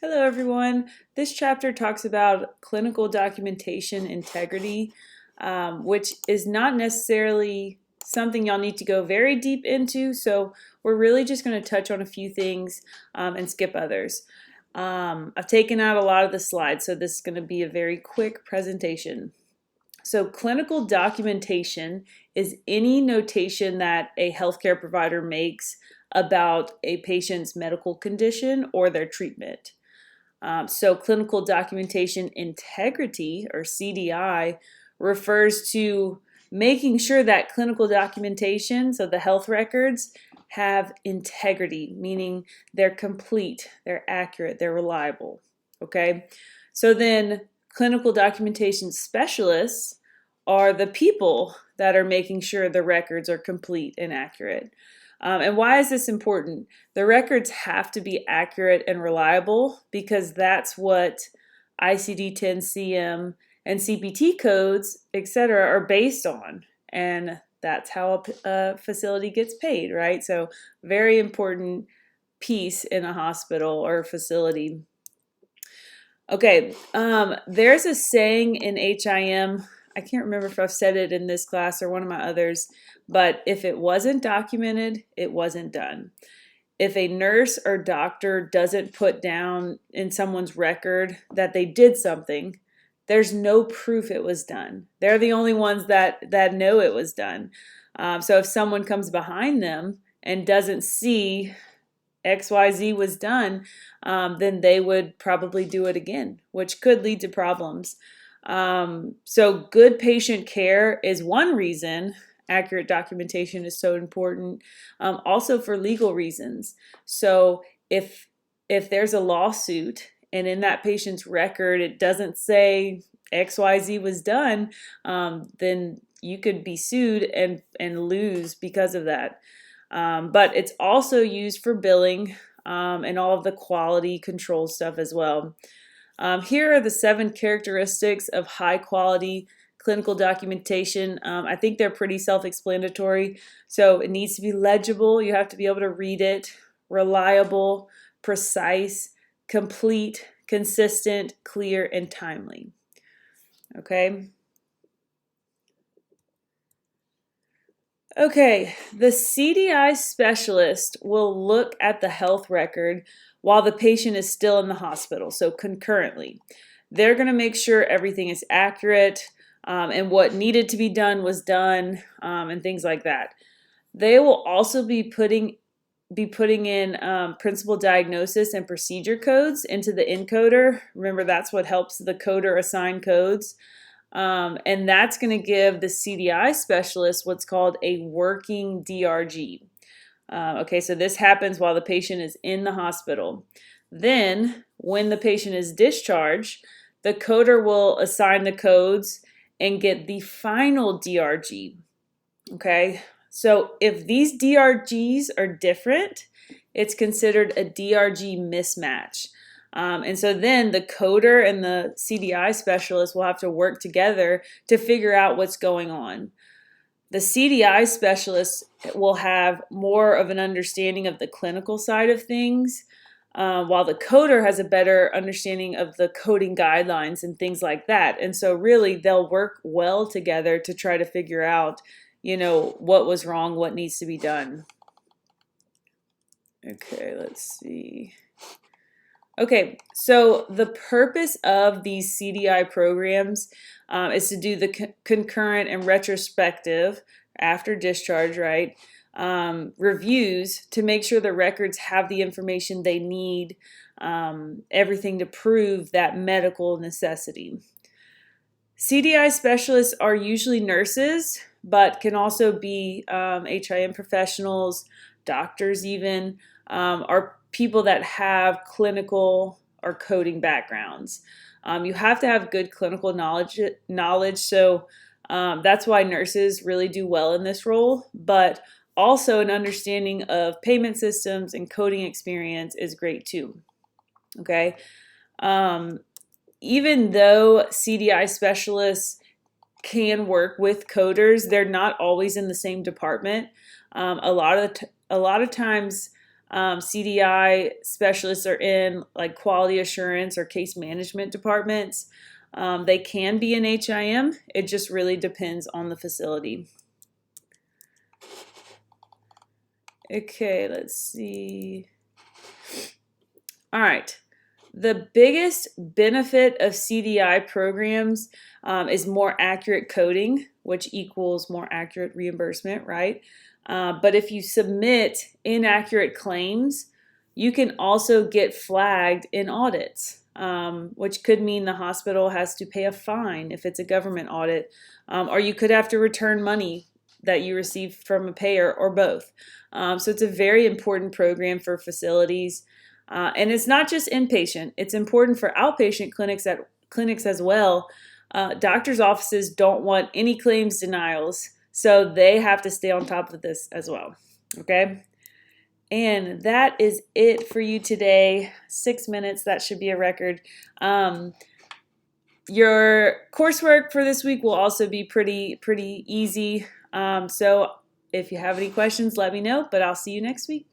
Hello everyone. This chapter talks about clinical documentation integrity, which is not necessarily something y'all need to go very deep into, so we're really just going to touch on a few things and skip others. I've taken out a lot of the slides, so this is going to be a very quick presentation. So clinical documentation is any notation that a healthcare provider makes about a patient's medical condition or their treatment. So clinical documentation integrity, or CDI, refers to making sure that clinical documentation, so the health records, have integrity, meaning they're complete, they're accurate, they're reliable. Okay? So then clinical documentation specialists are the people that are making sure the records are complete and accurate. And why is this important? The records have to be accurate and reliable because that's what ICD-10-CM and CPT codes, etc., are based on. And that's how a facility gets paid, right? So very important piece in a hospital or facility. Okay, there's a saying in HIM, I can't remember if I've said it in this class or one of my others, but if it wasn't documented, it wasn't done. If a nurse or doctor doesn't put down in someone's record that they did something, there's no proof it was done. They're the only ones that know it was done. So if someone comes behind them and doesn't see XYZ was done, then they would probably do it again, which could lead to problems. So good patient care is one reason accurate documentation is so important, also for legal reasons. So if there's a lawsuit and in that patient's record it doesn't say XYZ was done, then you could be sued and lose because of that. But it's also used for billing and all of the quality control stuff as well. Here are the 7 characteristics of high quality clinical documentation. I think they're pretty self-explanatory. So it needs to be legible. You have to be able to read it. Reliable, precise, complete, consistent, clear, and timely. Okay. Okay, the CDI specialist will look at the health record while the patient is still in the hospital, so concurrently. They're going to make sure everything is accurate and what needed to be done was done and things like that. They will also be putting in principal diagnosis and procedure codes into the encoder. Remember, that's what helps the coder assign codes. And that's going to give the CDI specialist what's called a working DRG. Okay, so this happens while the patient is in the hospital. Then, when the patient is discharged, the coder will assign the codes and get the final DRG. Okay, so if these DRGs are different, it's considered a DRG mismatch. And so then the coder and the CDI specialist will have to work together to figure out what's going on. The CDI specialist will have more of an understanding of the clinical side of things, while the coder has a better understanding of the coding guidelines and things like that. And so really they'll work well together to try to figure out, what was wrong, what needs to be done. Okay, let's see. Okay, so the purpose of these CDI programs is to do the concurrent and retrospective after discharge, right? Reviews to make sure the records have the information they need, everything to prove that medical necessity. CDI specialists are usually nurses, but can also be HIM professionals, doctors even, or people that have clinical or coding backgrounds. You have to have good clinical knowledge, so that's why nurses really do well in this role, but also an understanding of payment systems and coding experience is great too. Okay, even though CDI specialists can work with coders, they're not always in the same department. A lot of times CDI specialists are in like quality assurance or case management departments. They can be in HIM. It just really depends on the facility. Okay, let's see. All right. The biggest benefit of CDI programs is more accurate coding, which equals more accurate reimbursement, right? But if you submit inaccurate claims, you can also get flagged in audits, which could mean the hospital has to pay a fine if it's a government audit, or you could have to return money that you received from a payer, or both. So it's a very important program for facilities. And it's not just inpatient. It's important for outpatient clinics as well. Doctors' offices don't want any claims denials, so they have to stay on top of this as well. Okay? And that is it for you today. 6 minutes, that should be a record. Your coursework for this week will also be pretty easy. So if you have any questions, let me know, but I'll see you next week.